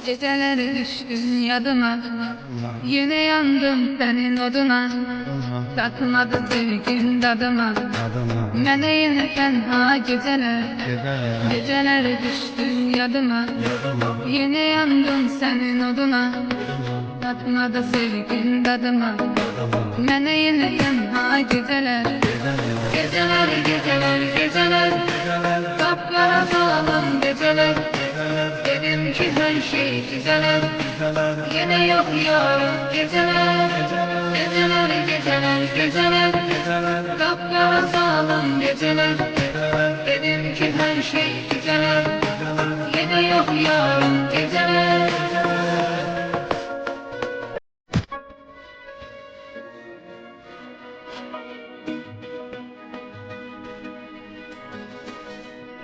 Geceleri düştün yadıma, yine yandım senin oduna. Tatmadı sevgin tadıma, mene yine tenha geceler. Geceleri düştün yadıma, yine yandım senin oduna. Tatmadı sevgin tadıma, mene yine tenha geceler. Geceler, geceler, geceler, kapkara sağlam geceler. Dedim ki her şey güzeler, yine yok yarın geceler. Geceler, geceler, geceler, kapkara sağlam geceler. Dedim ki her şey güzeler, yine yok yarın